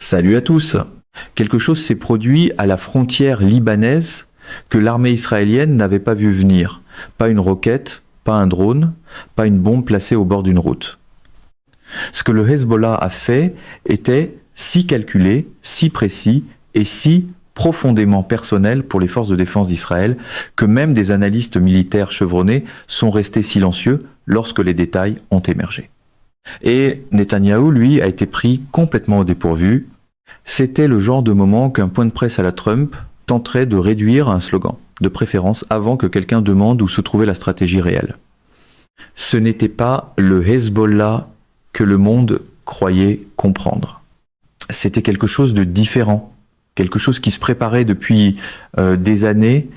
Salut à tous. Quelque chose s'est produit à la frontière libanaise que l'armée israélienne n'avait pas vu venir. Pas une roquette, pas un drone, pas une bombe placée au bord d'une route. Ce que le Hezbollah a fait était si calculé, si précis et si profondément personnel pour les forces de défense d'Israël que même des analystes militaires chevronnés sont restés silencieux lorsque les détails ont émergé. Et Netanyahou, lui, a été pris complètement au dépourvu. C'était le genre de moment qu'un point de presse à la Trump tenterait de réduire à un slogan, de préférence avant que quelqu'un demande où se trouvait la stratégie réelle. Ce n'était pas le Hezbollah que le monde croyait comprendre. C'était quelque chose de différent, quelque chose qui se préparait depuis des années,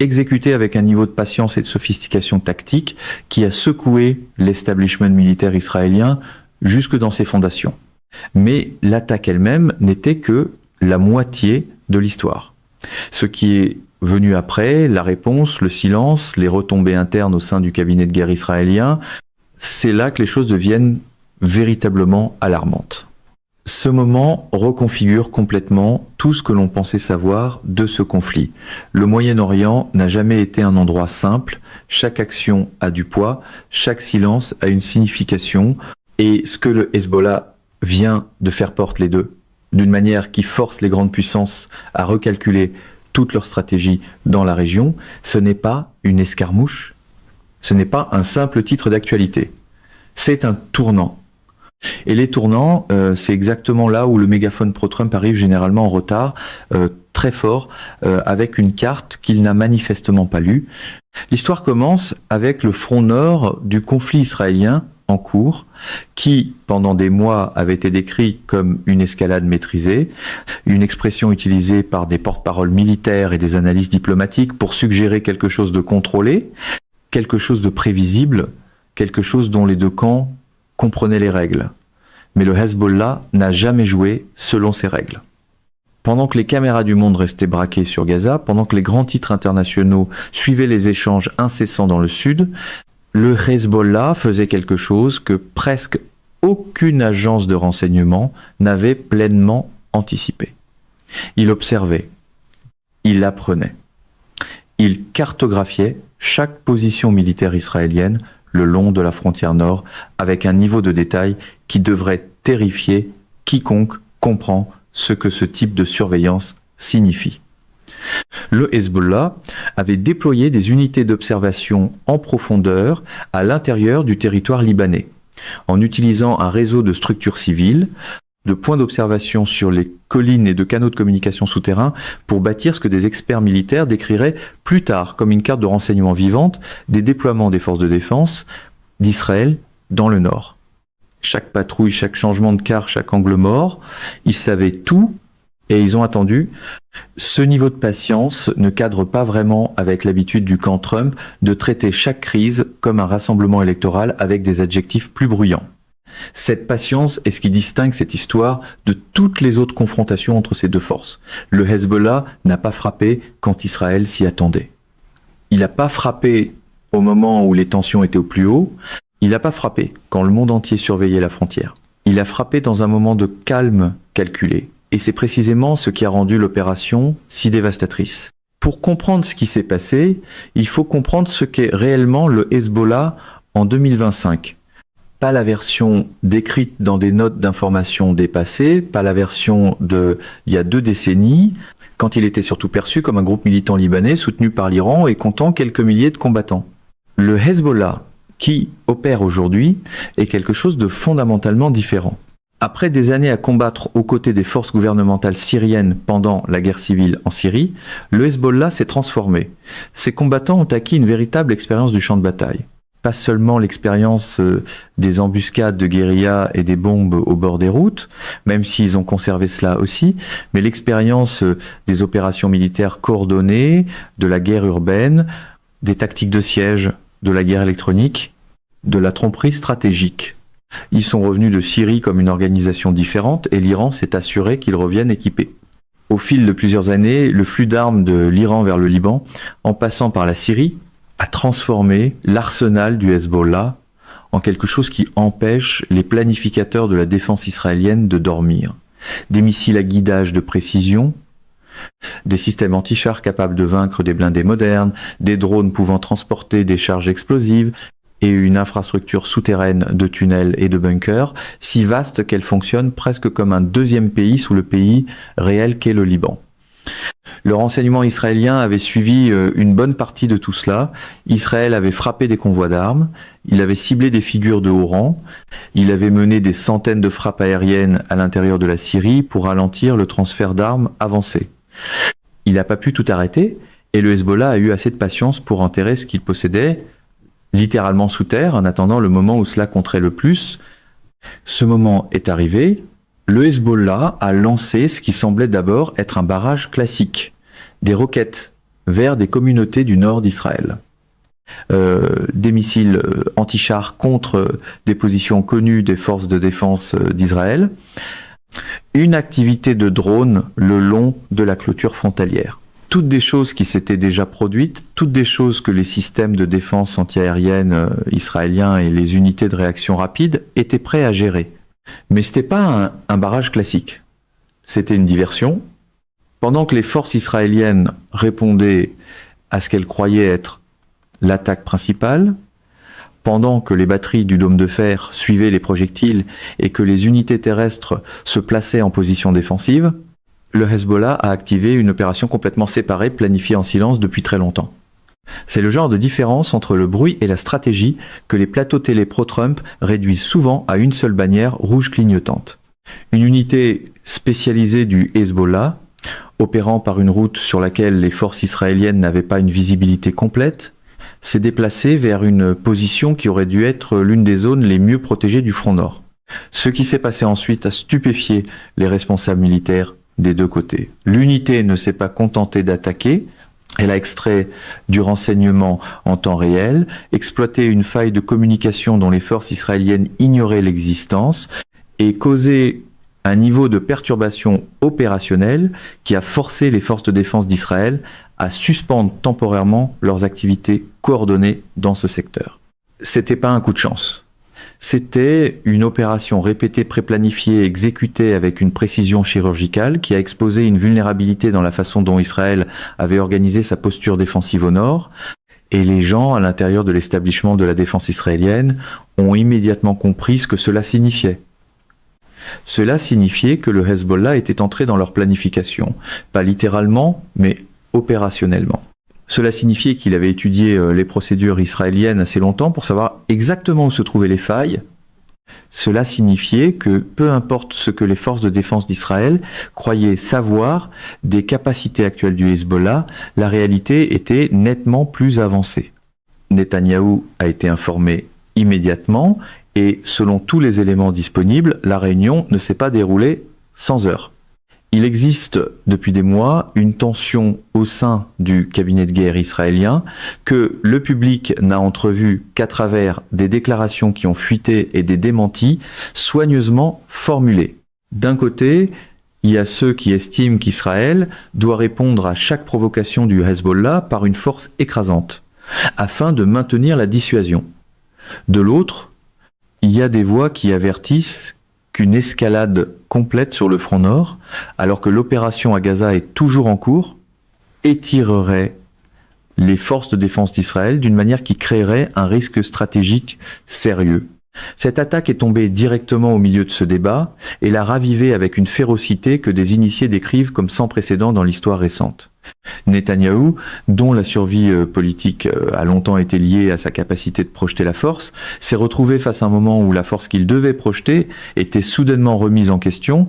exécuté avec un niveau de patience et de sophistication tactique qui a secoué l'establishment militaire israélien jusque dans ses fondations. Mais l'attaque elle-même n'était que la moitié de l'histoire. Ce qui est venu après, la réponse, le silence, les retombées internes au sein du cabinet de guerre israélien, c'est là que les choses deviennent véritablement alarmantes. Ce moment reconfigure complètement tout ce que l'on pensait savoir de ce conflit. Le Moyen-Orient n'a jamais été un endroit simple, chaque action a du poids, chaque silence a une signification, et ce que le Hezbollah vient de faire porte les deux, d'une manière qui force les grandes puissances à recalculer toute leur stratégie dans la région, ce n'est pas une escarmouche, ce n'est pas un simple titre d'actualité, c'est un tournant. Et les tournants, c'est exactement là où le mégaphone pro-Trump arrive généralement en retard, très fort, avec une carte qu'il n'a manifestement pas lue. L'histoire commence avec le front nord du conflit israélien en cours, qui, pendant des mois, avait été décrit comme une escalade maîtrisée, une expression utilisée par des porte-paroles militaires et des analystes diplomatiques pour suggérer quelque chose de contrôlé, quelque chose de prévisible, quelque chose dont les deux camps comprenaient les règles. Mais le Hezbollah n'a jamais joué selon ces règles. Pendant que les caméras du monde restaient braquées sur Gaza, pendant que les grands titres internationaux suivaient les échanges incessants dans le sud, le Hezbollah faisait quelque chose que presque aucune agence de renseignement n'avait pleinement anticipé. Il observait, il apprenait, il cartographiait chaque position militaire israélienne le long de la frontière nord, avec un niveau de détail qui devrait terrifier quiconque comprend ce que ce type de surveillance signifie. Le Hezbollah avait déployé des unités d'observation en profondeur à l'intérieur du territoire libanais, en utilisant un réseau de structures civiles, de points d'observation sur les collines et de canaux de communication souterrains pour bâtir ce que des experts militaires décriraient plus tard comme une carte de renseignement vivante des déploiements des forces de défense d'Israël dans le nord. Chaque patrouille, chaque changement de quart, chaque angle mort, ils savaient tout et ils ont attendu. Ce niveau de patience ne cadre pas vraiment avec l'habitude du camp Trump de traiter chaque crise comme un rassemblement électoral avec des adjectifs plus bruyants. Cette patience est ce qui distingue cette histoire de toutes les autres confrontations entre ces deux forces. Le Hezbollah n'a pas frappé quand Israël s'y attendait. Il n'a pas frappé au moment où les tensions étaient au plus haut. Il n'a pas frappé quand le monde entier surveillait la frontière. Il a frappé dans un moment de calme calculé. Et c'est précisément ce qui a rendu l'opération si dévastatrice. Pour comprendre ce qui s'est passé, il faut comprendre ce qu'est réellement le Hezbollah en 2025. Pas la version décrite dans des notes d'information dépassées, pas la version de il y a 2 décennies, quand il était surtout perçu comme un groupe militant libanais soutenu par l'Iran et comptant quelques milliers de combattants. Le Hezbollah, qui opère aujourd'hui, est quelque chose de fondamentalement différent. Après des années à combattre aux côtés des forces gouvernementales syriennes pendant la guerre civile en Syrie, le Hezbollah s'est transformé. Ses combattants ont acquis une véritable expérience du champ de bataille. Pas seulement l'expérience des embuscades de guérilla et des bombes au bord des routes, même s'ils ont conservé cela aussi, mais l'expérience des opérations militaires coordonnées, de la guerre urbaine, des tactiques de siège, de la guerre électronique, de la tromperie stratégique. Ils sont revenus de Syrie comme une organisation différente et l'Iran s'est assuré qu'ils reviennent équipés. Au fil de plusieurs années, le flux d'armes de l'Iran vers le Liban, en passant par la Syrie, a transformé l'arsenal du Hezbollah en quelque chose qui empêche les planificateurs de la défense israélienne de dormir. des missiles à guidage de précision, des systèmes anti-chars capables de vaincre des blindés modernes, des drones pouvant transporter des charges explosives et une infrastructure souterraine de tunnels et de bunkers, si vaste qu'elle fonctionne presque comme un deuxième pays sous le pays réel qu'est le Liban. Le renseignement israélien avait suivi une bonne partie de tout cela. Israël avait frappé des convois d'armes, il avait ciblé des figures de haut rang, il avait mené des centaines de frappes aériennes à l'intérieur de la Syrie pour ralentir le transfert d'armes avancées. Il n'a pas pu tout arrêter et le Hezbollah a eu assez de patience pour enterrer ce qu'il possédait, littéralement sous terre, en attendant le moment où cela compterait le plus. Ce moment est arrivé. Le Hezbollah a lancé ce qui semblait d'abord être un barrage classique, des roquettes vers des communautés du nord d'Israël. Des missiles anti-chars contre des positions connues des forces de défense d'Israël. Une activité de drone le long de la clôture frontalière. Toutes des choses qui s'étaient déjà produites, toutes des choses que les systèmes de défense antiaérienne israéliens et les unités de réaction rapide étaient prêts à gérer. Mais ce n'était pas un barrage classique. C'était une diversion. Pendant que les forces israéliennes répondaient à ce qu'elles croyaient être l'attaque principale, pendant que les batteries du dôme de fer suivaient les projectiles et que les unités terrestres se plaçaient en position défensive, le Hezbollah a activé une opération complètement séparée, planifiée en silence depuis très longtemps. C'est le genre de différence entre le bruit et la stratégie que les plateaux télé pro-Trump réduisent souvent à une seule bannière rouge clignotante. Une unité spécialisée du Hezbollah, opérant par une route sur laquelle les forces israéliennes n'avaient pas une visibilité complète, s'est déplacée vers une position qui aurait dû être l'une des zones les mieux protégées du front nord. Ce qui s'est passé ensuite a stupéfié les responsables militaires des deux côtés. L'unité ne s'est pas contentée d'attaquer. Elle a extrait du renseignement en temps réel, exploité une faille de communication dont les forces israéliennes ignoraient l'existence et causé un niveau de perturbation opérationnelle qui a forcé les forces de défense d'Israël à suspendre temporairement leurs activités coordonnées dans ce secteur. C'était pas un coup de chance. C'était une opération répétée, préplanifiée, exécutée avec une précision chirurgicale qui a exposé une vulnérabilité dans la façon dont Israël avait organisé sa posture défensive au nord. Et les gens à l'intérieur de l'établissement de la défense israélienne ont immédiatement compris ce que cela signifiait. Cela signifiait que le Hezbollah était entré dans leur planification. Pas littéralement, mais opérationnellement. Cela signifiait qu'il avait étudié les procédures israéliennes assez longtemps pour savoir exactement où se trouvaient les failles. Cela signifiait que peu importe ce que les forces de défense d'Israël croyaient savoir des capacités actuelles du Hezbollah, la réalité était nettement plus avancée. Netanyahou a été informé immédiatement et selon tous les éléments disponibles, la réunion ne s'est pas déroulée sans heure. Il existe depuis des mois une tension au sein du cabinet de guerre israélien que le public n'a entrevu qu'à travers des déclarations qui ont fuité et des démentis soigneusement formulés. D'un côté, il y a ceux qui estiment qu'Israël doit répondre à chaque provocation du Hezbollah par une force écrasante, afin de maintenir la dissuasion. De l'autre, il y a des voix qui avertissent qu'une escalade complète sur le front nord, alors que l'opération à Gaza est toujours en cours, étirerait les forces de défense d'Israël d'une manière qui créerait un risque stratégique sérieux. Cette attaque est tombée directement au milieu de ce débat et l'a ravivé avec une férocité que des initiés décrivent comme sans précédent dans l'histoire récente. Netanyahou, dont la survie politique a longtemps été liée à sa capacité de projeter la force, s'est retrouvé face à un moment où la force qu'il devait projeter était soudainement remise en question.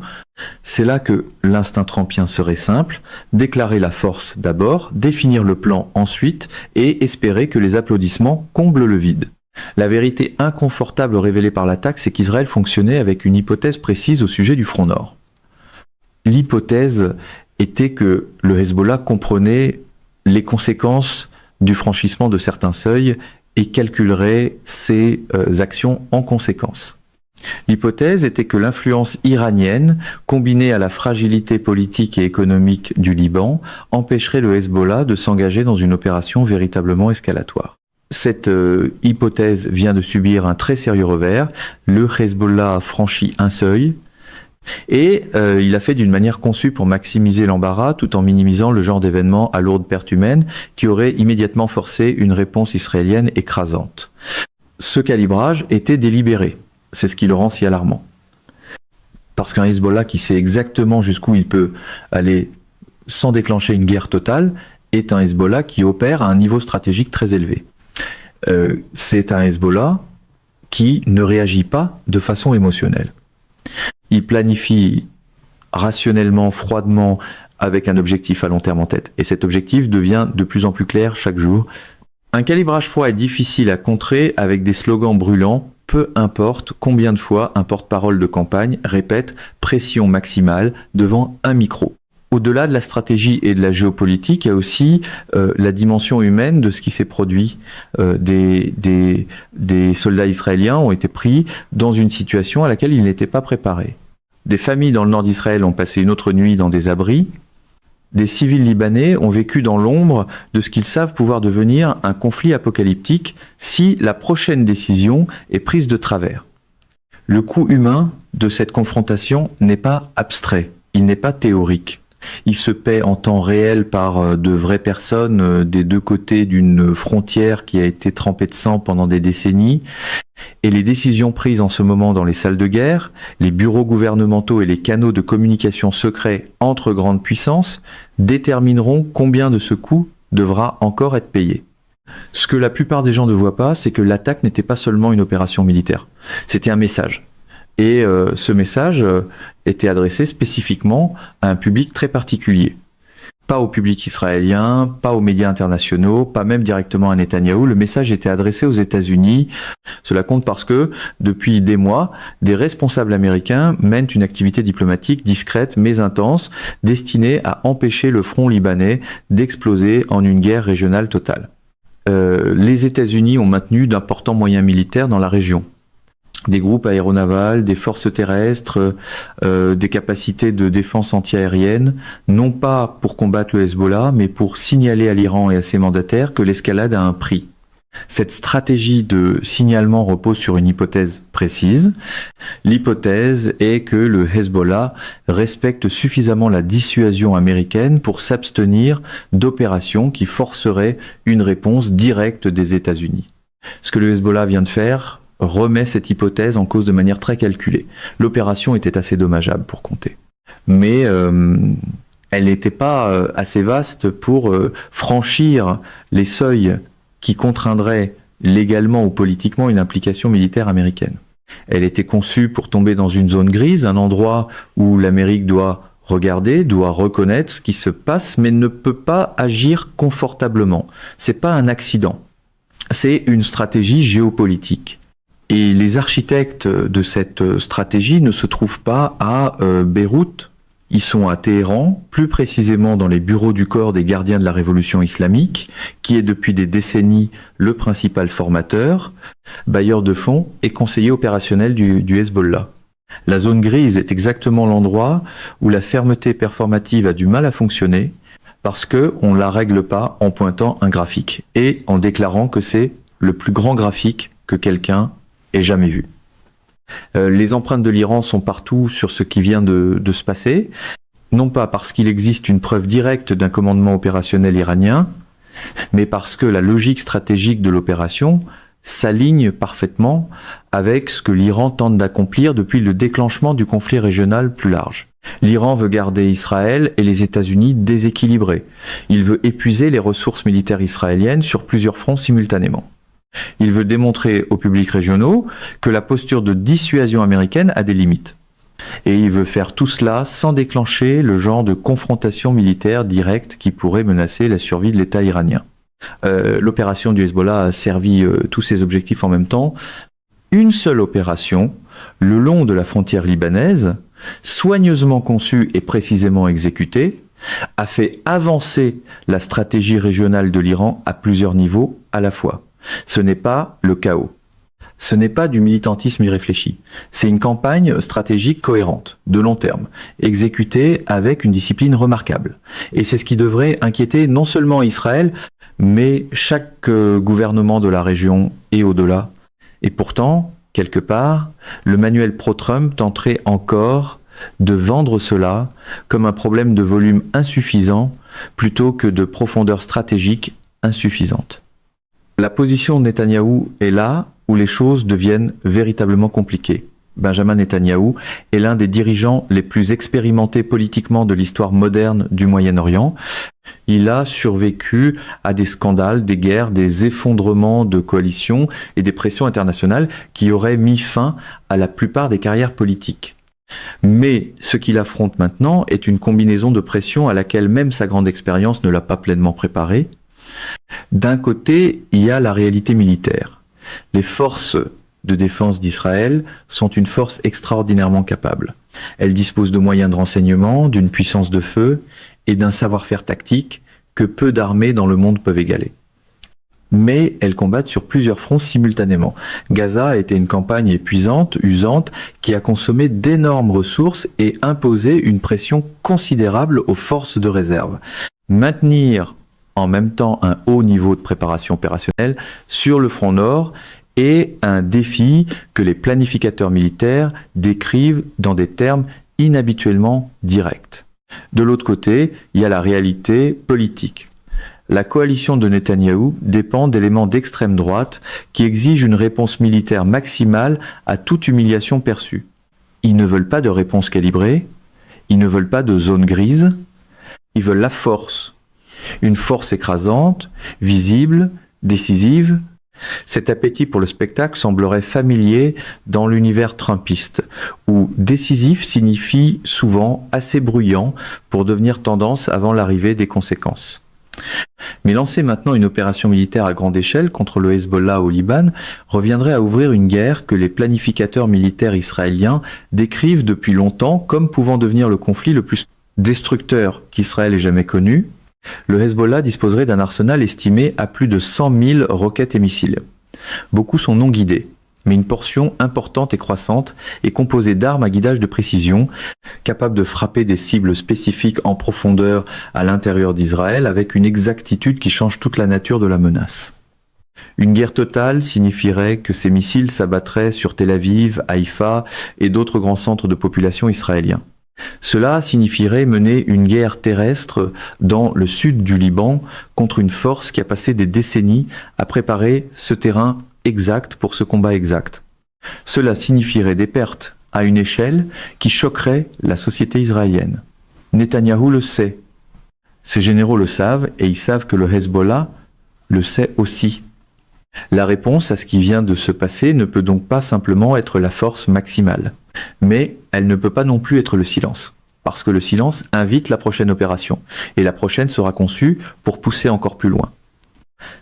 C'est là que l'instinct trumpien serait simple, déclarer la force d'abord, définir le plan ensuite et espérer que les applaudissements comblent le vide. La vérité inconfortable révélée par l'attaque, c'est qu'Israël fonctionnait avec une hypothèse précise au sujet du front nord. L'hypothèse était que le Hezbollah comprenait les conséquences du franchissement de certains seuils et calculerait ses actions en conséquence. L'hypothèse était que l'influence iranienne, combinée à la fragilité politique et économique du Liban, empêcherait le Hezbollah de s'engager dans une opération véritablement escalatoire. Cette hypothèse vient de subir un très sérieux revers. Le Hezbollah a franchi un seuil Et il a fait d'une manière conçue pour maximiser l'embarras tout en minimisant le genre d'événements à lourde perte humaine qui aurait immédiatement forcé une réponse israélienne écrasante. Ce calibrage était délibéré. C'est ce qui le rend si alarmant. Parce qu'un Hezbollah qui sait exactement jusqu'où il peut aller sans déclencher une guerre totale est un Hezbollah qui opère à un niveau stratégique très élevé. C'est un Hezbollah qui ne réagit pas de façon émotionnelle. Il planifie rationnellement, froidement, avec un objectif à long terme en tête. Et cet objectif devient de plus en plus clair chaque jour. Un calibrage froid est difficile à contrer avec des slogans brûlants, peu importe combien de fois un porte-parole de campagne répète « pression maximale » devant un micro. Au-delà de la stratégie et de la géopolitique, il y a aussi la dimension humaine de ce qui s'est produit. Des soldats israéliens ont été pris dans une situation à laquelle ils n'étaient pas préparés. Des familles dans le nord d'Israël ont passé une autre nuit dans des abris. Des civils libanais ont vécu dans l'ombre de ce qu'ils savent pouvoir devenir un conflit apocalyptique si la prochaine décision est prise de travers. Le coût humain de cette confrontation n'est pas abstrait, il n'est pas théorique. Il se paie en temps réel par de vraies personnes des deux côtés d'une frontière qui a été trempée de sang pendant des décennies. Et les décisions prises en ce moment dans les salles de guerre, les bureaux gouvernementaux et les canaux de communication secrets entre grandes puissances détermineront combien de ce coût devra encore être payé. Ce que la plupart des gens ne voient pas, c'est que l'attaque n'était pas seulement une opération militaire. C'était un message. Et ce message était adressé spécifiquement à un public très particulier. Pas au public israélien, pas aux médias internationaux, pas même directement à Netanyahou. Le message était adressé aux États-Unis. Cela compte parce que, depuis des mois, des responsables américains mènent une activité diplomatique discrète mais intense, destinée à empêcher le front libanais d'exploser en une guerre régionale totale. Les États-Unis ont maintenu d'importants moyens militaires dans la région. Des groupes aéronavals, des forces terrestres, des capacités de défense antiaérienne, non pas pour combattre le Hezbollah, mais pour signaler à l'Iran et à ses mandataires que l'escalade a un prix. Cette stratégie de signalement repose sur une hypothèse précise. L'hypothèse est que le Hezbollah respecte suffisamment la dissuasion américaine pour s'abstenir d'opérations qui forceraient une réponse directe des États-Unis. Ce que le Hezbollah vient de faire remet cette hypothèse en cause de manière très calculée. L'opération était assez dommageable pour compter. Mais elle n'était pas assez vaste pour franchir les seuils qui contraindraient légalement ou politiquement une implication militaire américaine. Elle était conçue pour tomber dans une zone grise, un endroit où l'Amérique doit regarder, doit reconnaître ce qui se passe, mais ne peut pas agir confortablement. C'est pas un accident. C'est une stratégie géopolitique. Et les architectes de cette stratégie ne se trouvent pas à Beyrouth, ils sont à Téhéran, plus précisément dans les bureaux du corps des gardiens de la révolution islamique, qui est depuis des décennies le principal formateur, bailleur de fonds et conseiller opérationnel du Hezbollah. La zone grise est exactement l'endroit où la fermeté performative a du mal à fonctionner, parce qu'on ne la règle pas en pointant un graphique, et en déclarant que c'est le plus grand graphique que quelqu'un ait jamais vu. Les empreintes de l'Iran sont partout sur ce qui vient de se passer, non pas parce qu'il existe une preuve directe d'un commandement opérationnel iranien, mais parce que la logique stratégique de l'opération s'aligne parfaitement avec ce que l'Iran tente d'accomplir depuis le déclenchement du conflit régional plus large. L'Iran veut garder Israël et les États-Unis déséquilibrés. Il veut épuiser les ressources militaires israéliennes sur plusieurs fronts simultanément. Il veut démontrer aux publics régionaux que la posture de dissuasion américaine a des limites. Et il veut faire tout cela sans déclencher le genre de confrontation militaire directe qui pourrait menacer la survie de l'État iranien. L'opération du Hezbollah a servi tous ces objectifs en même temps. Une seule opération, le long de la frontière libanaise, soigneusement conçue et précisément exécutée, a fait avancer la stratégie régionale de l'Iran à plusieurs niveaux à la fois. Ce n'est pas le chaos. Ce n'est pas du militantisme irréfléchi. C'est une campagne stratégique cohérente, de long terme, exécutée avec une discipline remarquable. Et c'est ce qui devrait inquiéter non seulement Israël, mais chaque gouvernement de la région et au-delà. Et pourtant, quelque part, le manuel pro-Trump tenterait encore de vendre cela comme un problème de volume insuffisant plutôt que de profondeur stratégique insuffisante. La position de Netanyahou est là où les choses deviennent véritablement compliquées. Benjamin Netanyahou est l'un des dirigeants les plus expérimentés politiquement de l'histoire moderne du Moyen-Orient. Il a survécu à des scandales, des guerres, des effondrements de coalitions et des pressions internationales qui auraient mis fin à la plupart des carrières politiques. Mais ce qu'il affronte maintenant est une combinaison de pressions à laquelle même sa grande expérience ne l'a pas pleinement préparé. D'un côté, il y a la réalité militaire. Les forces de défense d'Israël sont une force extraordinairement capable. Elles disposent de moyens de renseignement, d'une puissance de feu et d'un savoir-faire tactique que peu d'armées dans le monde peuvent égaler. Mais elles combattent sur plusieurs fronts simultanément. Gaza a été une campagne épuisante, usante, qui a consommé d'énormes ressources et imposé une pression considérable aux forces de réserve. Maintenir en même temps un haut niveau de préparation opérationnelle sur le front nord est un défi que les planificateurs militaires décrivent dans des termes inhabituellement directs. De l'autre côté, il y a la réalité politique. La coalition de Netanyahou dépend d'éléments d'extrême droite qui exigent une réponse militaire maximale à toute humiliation perçue. Ils ne veulent pas de réponse calibrée, ils ne veulent pas de zone grise, ils veulent la force. Une force écrasante, visible, décisive. Cet appétit pour le spectacle semblerait familier dans l'univers trumpiste, où décisif signifie souvent assez bruyant pour devenir tendance avant l'arrivée des conséquences. Mais lancer maintenant une opération militaire à grande échelle contre le Hezbollah au Liban reviendrait à ouvrir une guerre que les planificateurs militaires israéliens décrivent depuis longtemps comme pouvant devenir le conflit le plus destructeur qu'Israël ait jamais connu. Le Hezbollah disposerait d'un arsenal estimé à plus de 100 000 roquettes et missiles. Beaucoup sont non guidés, mais une portion importante et croissante est composée d'armes à guidage de précision, capables de frapper des cibles spécifiques en profondeur à l'intérieur d'Israël avec une exactitude qui change toute la nature de la menace. Une guerre totale signifierait que ces missiles s'abattraient sur Tel Aviv, Haïfa et d'autres grands centres de population israéliens. Cela signifierait mener une guerre terrestre dans le sud du Liban contre une force qui a passé des décennies à préparer ce terrain exact pour ce combat exact. Cela signifierait des pertes à une échelle qui choquerait la société israélienne. Netanyahou le sait. Ses généraux le savent et ils savent que le Hezbollah le sait aussi. La réponse à ce qui vient de se passer ne peut donc pas simplement être la force maximale. Mais elle ne peut pas non plus être le silence, parce que le silence invite la prochaine opération, et la prochaine sera conçue pour pousser encore plus loin.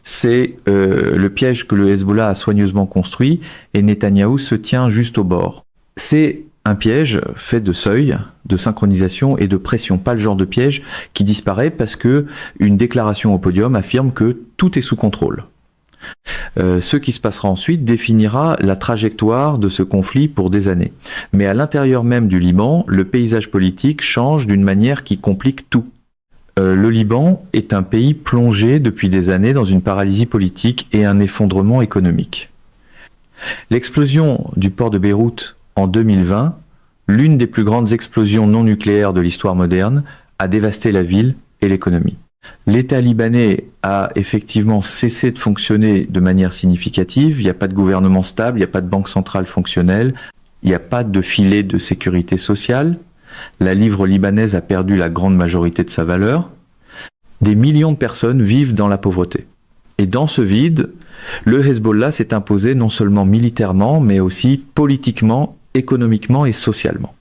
C'est le piège que le Hezbollah a soigneusement construit, et Netanyahou se tient juste au bord. C'est un piège fait de seuil, de synchronisation et de pression, pas le genre de piège qui disparaît parce que une déclaration au podium affirme que tout est sous contrôle. Ce qui se passera ensuite définira la trajectoire de ce conflit pour des années. Mais à l'intérieur même du Liban, le paysage politique change d'une manière qui complique tout. Le Liban est un pays plongé depuis des années dans une paralysie politique et un effondrement économique. L'explosion du port de Beyrouth en 2020, l'une des plus grandes explosions non nucléaires de l'histoire moderne, a dévasté la ville et l'économie. L'État libanais a effectivement cessé de fonctionner de manière significative. Il n'y a pas de gouvernement stable, il n'y a pas de banque centrale fonctionnelle, il n'y a pas de filet de sécurité sociale. La livre libanaise a perdu la grande majorité de sa valeur. Des millions de personnes vivent dans la pauvreté. Et dans ce vide, le Hezbollah s'est imposé non seulement militairement, mais aussi politiquement, économiquement et socialement.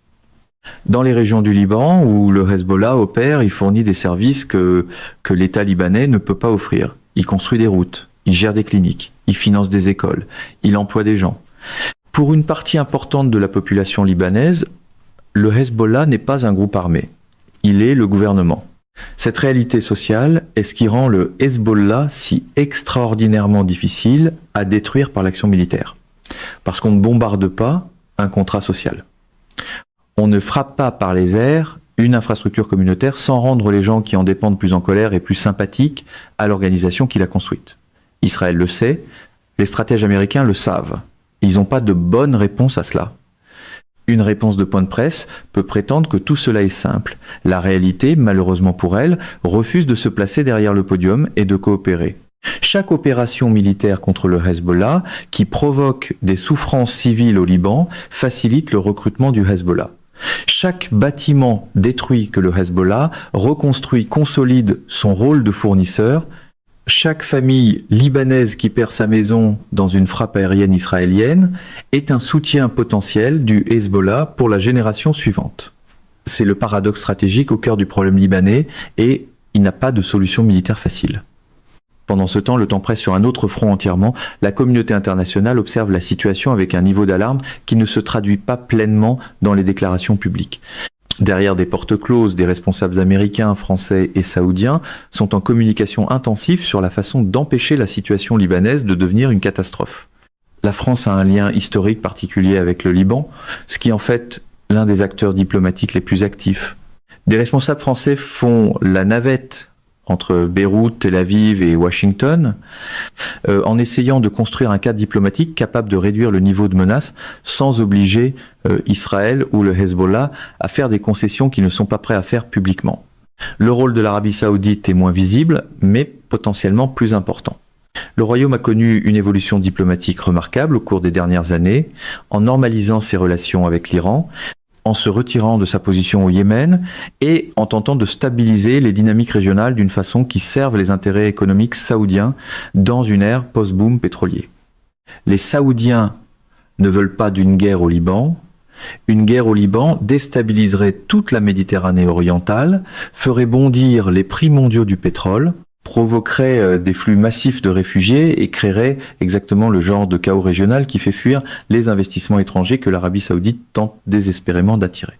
Dans les régions du Liban où le Hezbollah opère, il fournit des services que l'État libanais ne peut pas offrir. Il construit des routes, il gère des cliniques, il finance des écoles, il emploie des gens. Pour une partie importante de la population libanaise, le Hezbollah n'est pas un groupe armé. Il est le gouvernement. Cette réalité sociale est ce qui rend le Hezbollah si extraordinairement difficile à détruire par l'action militaire. Parce qu'on ne bombarde pas un contrat social. On ne frappe pas par les airs une infrastructure communautaire sans rendre les gens qui en dépendent plus en colère et plus sympathiques à l'organisation qui l'a construite. Israël le sait, les stratèges américains le savent. Ils n'ont pas de bonne réponse à cela. Une réponse de point de presse peut prétendre que tout cela est simple. La réalité, malheureusement pour elle, refuse de se placer derrière le podium et de coopérer. Chaque opération militaire contre le Hezbollah qui provoque des souffrances civiles au Liban facilite le recrutement du Hezbollah. Chaque bâtiment détruit que le Hezbollah reconstruit, consolide son rôle de fournisseur. Chaque famille libanaise qui perd sa maison dans une frappe aérienne israélienne est un soutien potentiel du Hezbollah pour la génération suivante. C'est le paradoxe stratégique au cœur du problème libanais et il n'a pas de solution militaire facile. Pendant ce temps, le temps presse sur un autre front entièrement. La communauté internationale observe la situation avec un niveau d'alarme qui ne se traduit pas pleinement dans les déclarations publiques. Derrière des portes closes, des responsables américains, français et saoudiens sont en communication intensive sur la façon d'empêcher la situation libanaise de devenir une catastrophe. La France a un lien historique particulier avec le Liban, ce qui est en fait l'un des acteurs diplomatiques les plus actifs. Des responsables français font la navette entre Beyrouth, Tel Aviv et Washington, en essayant de construire un cadre diplomatique capable de réduire le niveau de menace sans obliger Israël ou le Hezbollah à faire des concessions qu'ils ne sont pas prêts à faire publiquement. Le rôle de l'Arabie Saoudite est moins visible, mais potentiellement plus important. Le Royaume a connu une évolution diplomatique remarquable au cours des dernières années, en normalisant ses relations avec l'Iran, en se retirant de sa position au Yémen et en tentant de stabiliser les dynamiques régionales d'une façon qui serve les intérêts économiques saoudiens dans une ère post-boom pétrolier. Les Saoudiens ne veulent pas d'une guerre au Liban. Une guerre au Liban déstabiliserait toute la Méditerranée orientale, ferait bondir les prix mondiaux du pétrole, provoquerait des flux massifs de réfugiés et créerait exactement le genre de chaos régional qui fait fuir les investissements étrangers que l'Arabie Saoudite tente désespérément d'attirer.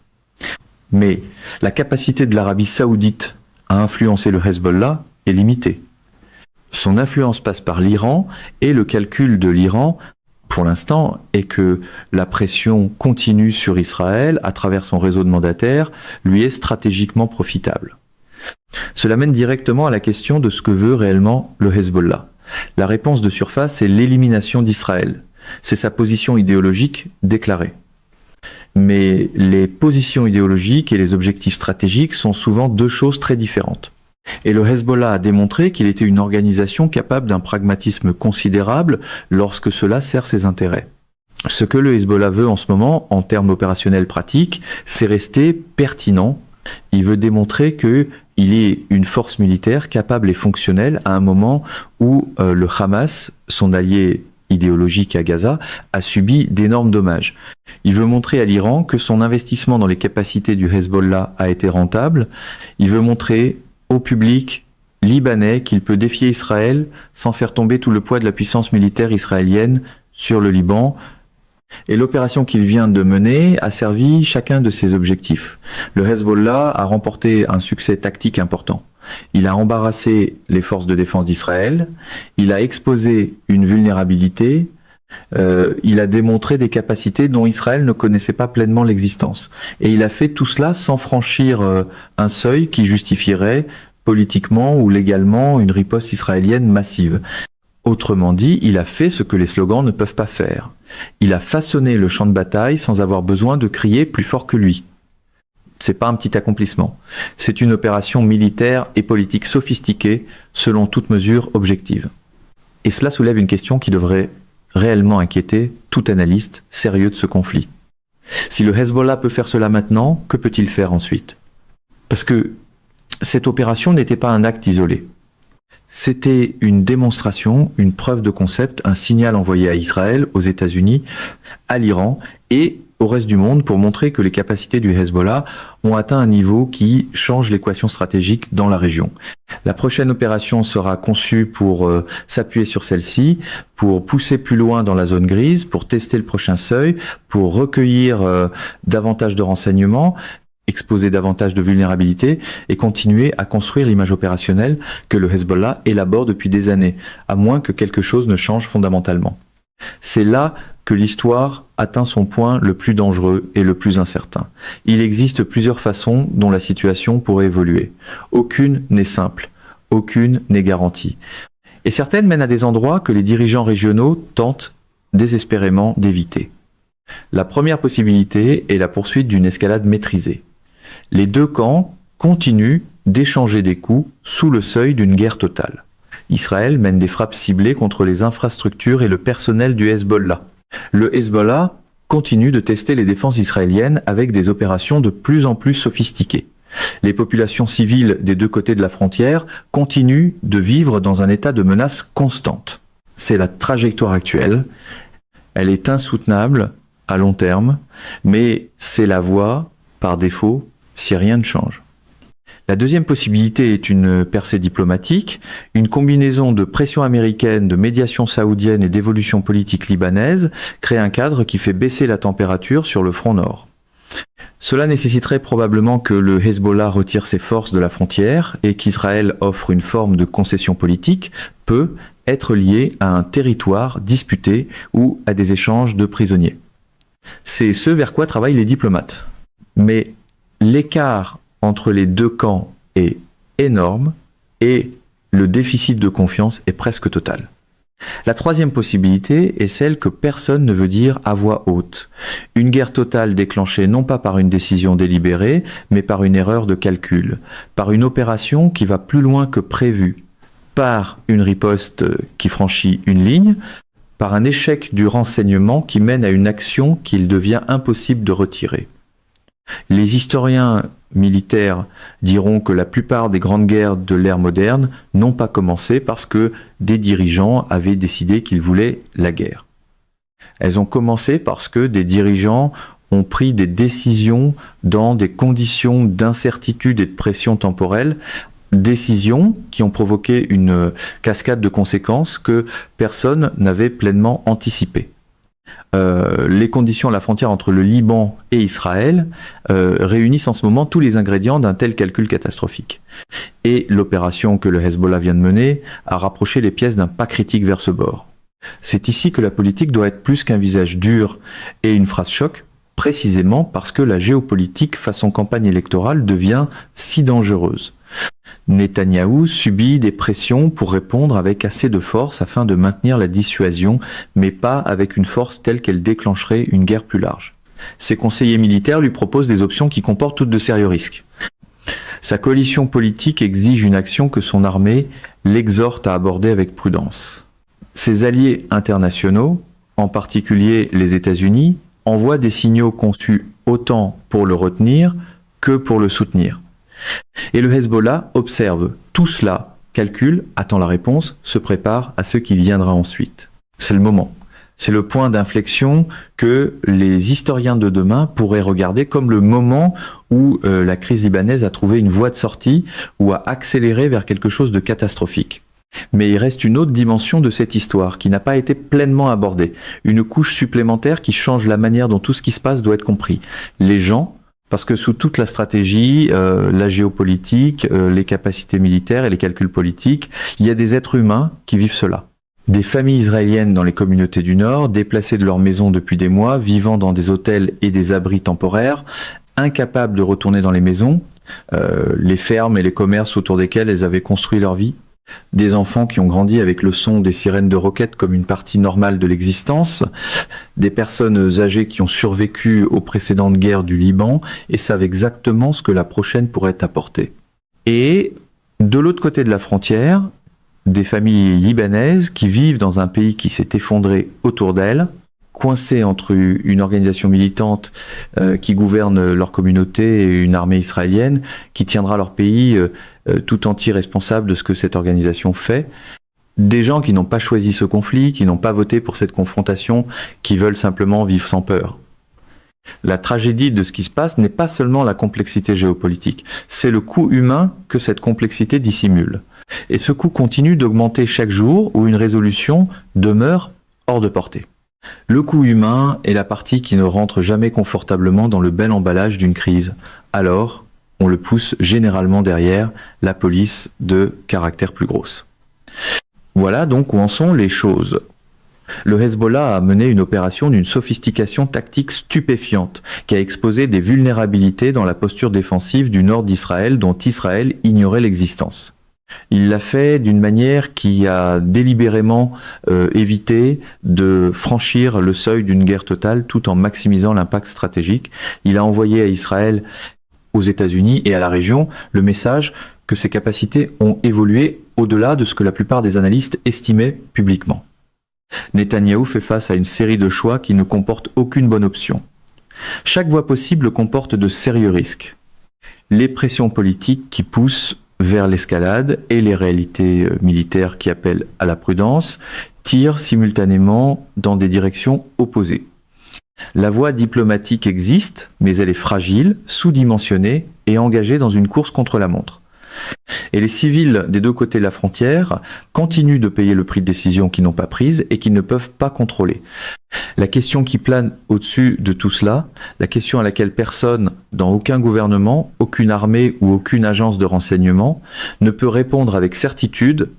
Mais la capacité de l'Arabie Saoudite à influencer le Hezbollah est limitée. Son influence passe par l'Iran et le calcul de l'Iran, pour l'instant, est que la pression continue sur Israël à travers son réseau de mandataires lui est stratégiquement profitable. Cela mène directement à la question de ce que veut réellement le Hezbollah. La réponse de surface est l'élimination d'Israël. C'est sa position idéologique déclarée. Mais les positions idéologiques et les objectifs stratégiques sont souvent deux choses très différentes. Et le Hezbollah a démontré qu'il était une organisation capable d'un pragmatisme considérable lorsque cela sert ses intérêts. Ce que le Hezbollah veut en ce moment, en termes opérationnels pratiques, c'est rester pertinent. Il veut démontrer qu'il est une force militaire capable et fonctionnelle à un moment où le Hamas, son allié idéologique à Gaza, a subi d'énormes dommages. Il veut montrer à l'Iran que son investissement dans les capacités du Hezbollah a été rentable. Il veut montrer au public libanais qu'il peut défier Israël sans faire tomber tout le poids de la puissance militaire israélienne sur le Liban. Et l'opération qu'il vient de mener a servi chacun de ses objectifs. Le Hezbollah a remporté un succès tactique important. Il a embarrassé les forces de défense d'Israël, il a exposé une vulnérabilité, il a démontré des capacités dont Israël ne connaissait pas pleinement l'existence. Et il a fait tout cela sans franchir un seuil qui justifierait politiquement ou légalement une riposte israélienne massive. Autrement dit, il a fait ce que les slogans ne peuvent pas faire. Il a façonné le champ de bataille sans avoir besoin de crier plus fort que lui. C'est pas un petit accomplissement. C'est une opération militaire et politique sophistiquée, selon toute mesure objective. Et cela soulève une question qui devrait réellement inquiéter tout analyste sérieux de ce conflit. Si le Hezbollah peut faire cela maintenant, que peut-il faire ensuite? Parce que cette opération n'était pas un acte isolé. C'était une démonstration, une preuve de concept, un signal envoyé à Israël, aux États-Unis, à l'Iran et au reste du monde pour montrer que les capacités du Hezbollah ont atteint un niveau qui change l'équation stratégique dans la région. La prochaine opération sera conçue pour s'appuyer sur celle-ci, pour pousser plus loin dans la zone grise, pour tester le prochain seuil, pour recueillir davantage de renseignements, exposer davantage de vulnérabilité et continuer à construire l'image opérationnelle que le Hezbollah élabore depuis des années, à moins que quelque chose ne change fondamentalement. C'est là que l'histoire atteint son point le plus dangereux et le plus incertain. Il existe plusieurs façons dont la situation pourrait évoluer. Aucune n'est simple, aucune n'est garantie. Et certaines mènent à des endroits que les dirigeants régionaux tentent désespérément d'éviter. La première possibilité est la poursuite d'une escalade maîtrisée. Les deux camps continuent d'échanger des coups sous le seuil d'une guerre totale. Israël mène des frappes ciblées contre les infrastructures et le personnel du Hezbollah. Le Hezbollah continue de tester les défenses israéliennes avec des opérations de plus en plus sophistiquées. Les populations civiles des deux côtés de la frontière continuent de vivre dans un état de menace constante. C'est la trajectoire actuelle. Elle est insoutenable à long terme, mais c'est la voie par défaut si rien ne change. La deuxième possibilité est une percée diplomatique, une combinaison de pression américaine, de médiation saoudienne et d'évolution politique libanaise crée un cadre qui fait baisser la température sur le front nord. Cela nécessiterait probablement que le Hezbollah retire ses forces de la frontière et qu'Israël offre une forme de concession politique peut être lié à un territoire disputé ou à des échanges de prisonniers. C'est ce vers quoi travaillent les diplomates. Mais l'écart entre les deux camps est énorme et le déficit de confiance est presque total. La troisième possibilité est celle que personne ne veut dire à voix haute. Une guerre totale déclenchée non pas par une décision délibérée, mais par une erreur de calcul, par une opération qui va plus loin que prévu, par une riposte qui franchit une ligne, par un échec du renseignement qui mène à une action qu'il devient impossible de retirer. Les historiens militaires diront que la plupart des grandes guerres de l'ère moderne n'ont pas commencé parce que des dirigeants avaient décidé qu'ils voulaient la guerre. Elles ont commencé parce que des dirigeants ont pris des décisions dans des conditions d'incertitude et de pression temporelle, décisions qui ont provoqué une cascade de conséquences que personne n'avait pleinement anticipées. Les conditions à la frontière entre le Liban et Israël réunissent en ce moment tous les ingrédients d'un tel calcul catastrophique. Et l'opération que le Hezbollah vient de mener a rapproché les pièces d'un pas critique vers ce bord. C'est ici que la politique doit être plus qu'un visage dur et une phrase choc, précisément parce que la géopolitique façon campagne électorale devient si dangereuse. Netanyahou subit des pressions pour répondre avec assez de force afin de maintenir la dissuasion, mais pas avec une force telle qu'elle déclencherait une guerre plus large. Ses conseillers militaires lui proposent des options qui comportent toutes de sérieux risques. Sa coalition politique exige une action que son armée l'exhorte à aborder avec prudence. Ses alliés internationaux, en particulier les États-Unis, envoient des signaux conçus autant pour le retenir que pour le soutenir. Et le Hezbollah observe tout cela, calcule, attend la réponse, se prépare à ce qui viendra ensuite. C'est le moment. C'est le point d'inflexion que les historiens de demain pourraient regarder comme le moment où la crise libanaise a trouvé une voie de sortie ou a accéléré vers quelque chose de catastrophique. Mais il reste une autre dimension de cette histoire qui n'a pas été pleinement abordée. Une couche supplémentaire qui change la manière dont tout ce qui se passe doit être compris. Les gens, parce que sous toute la stratégie, la géopolitique, les capacités militaires et les calculs politiques, il y a des êtres humains qui vivent cela. Des familles israéliennes dans les communautés du Nord, déplacées de leur maison depuis des mois, vivant dans des hôtels et des abris temporaires, incapables de retourner dans les maisons, les fermes et les commerces autour desquels elles avaient construit leur vie. Des enfants qui ont grandi avec le son des sirènes de roquettes comme une partie normale de l'existence, des personnes âgées qui ont survécu aux précédentes guerres du Liban et savent exactement ce que la prochaine pourrait apporter. Et de l'autre côté de la frontière, des familles libanaises qui vivent dans un pays qui s'est effondré autour d'elles, coincées entre une organisation militante qui gouverne leur communauté et une armée israélienne qui tiendra leur pays tout entier responsable de ce que cette organisation fait. Des gens qui n'ont pas choisi ce conflit, qui n'ont pas voté pour cette confrontation, qui veulent simplement vivre sans peur. La tragédie de ce qui se passe n'est pas seulement la complexité géopolitique, c'est le coût humain que cette complexité dissimule. Et ce coût continue d'augmenter chaque jour où une résolution demeure hors de portée. Le coût humain est la partie qui ne rentre jamais confortablement dans le bel emballage d'une crise. Alors, on le pousse généralement derrière la police de caractère plus grosse. Voilà donc où en sont les choses. Le Hezbollah a mené une opération d'une sophistication tactique stupéfiante, qui a exposé des vulnérabilités dans la posture défensive du nord d'Israël dont Israël ignorait l'existence. Il l'a fait d'une manière qui a délibérément évité de franchir le seuil d'une guerre totale tout en maximisant l'impact stratégique. Il a envoyé à Israël, aux États-Unis et à la région le message que ses capacités ont évolué au-delà de ce que la plupart des analystes estimaient publiquement. Netanyahou fait face à une série de choix qui ne comportent aucune bonne option. Chaque voie possible comporte de sérieux risques. Les pressions politiques qui poussent vers l'escalade et les réalités militaires qui appellent à la prudence tirent simultanément dans des directions opposées. La voie diplomatique existe, mais elle est fragile, sous-dimensionnée et engagée dans une course contre la montre. Et les civils des deux côtés de la frontière continuent de payer le prix de décisions qu'ils n'ont pas prises et qu'ils ne peuvent pas contrôler. La question qui plane au-dessus de tout cela, la question à laquelle personne, dans aucun gouvernement, aucune armée ou aucune agence de renseignement, ne peut répondre avec certitude,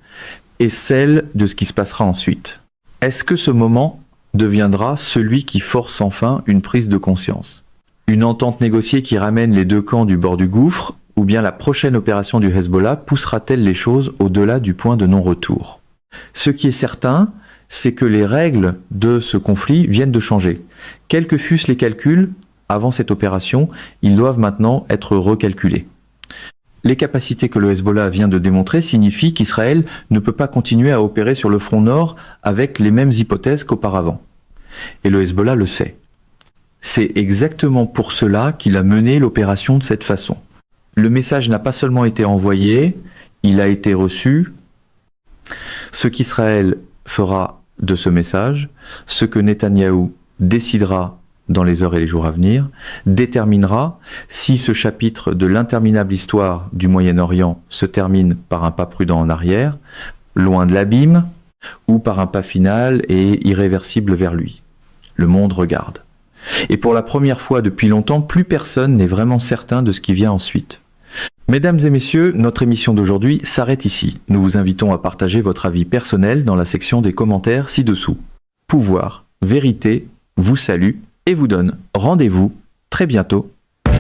est celle de ce qui se passera ensuite. Est-ce que ce moment deviendra celui qui force enfin une prise de conscience? Une entente négociée qui ramène les deux camps du bord du gouffre, ou bien la prochaine opération du Hezbollah poussera-t-elle les choses au-delà du point de non-retour? Ce qui est certain, c'est que les règles de ce conflit viennent de changer. Quels que fussent les calculs avant cette opération, ils doivent maintenant être recalculés. Les capacités que le Hezbollah vient de démontrer signifient qu'Israël ne peut pas continuer à opérer sur le front nord avec les mêmes hypothèses qu'auparavant. Et le Hezbollah le sait. C'est exactement pour cela qu'il a mené l'opération de cette façon. Le message n'a pas seulement été envoyé, il a été reçu. Ce qu'Israël fera de ce message, ce que Netanyahou décidera dans les heures et les jours à venir, déterminera si ce chapitre de l'interminable histoire du Moyen-Orient se termine par un pas prudent en arrière, loin de l'abîme, ou par un pas final et irréversible vers lui. Le monde regarde. Et pour la première fois depuis longtemps, plus personne n'est vraiment certain de ce qui vient ensuite. Mesdames et messieurs, notre émission d'aujourd'hui s'arrête ici. Nous vous invitons à partager votre avis personnel dans la section des commentaires ci-dessous. Pouvoir, vérité, vous salue et vous donne rendez-vous très bientôt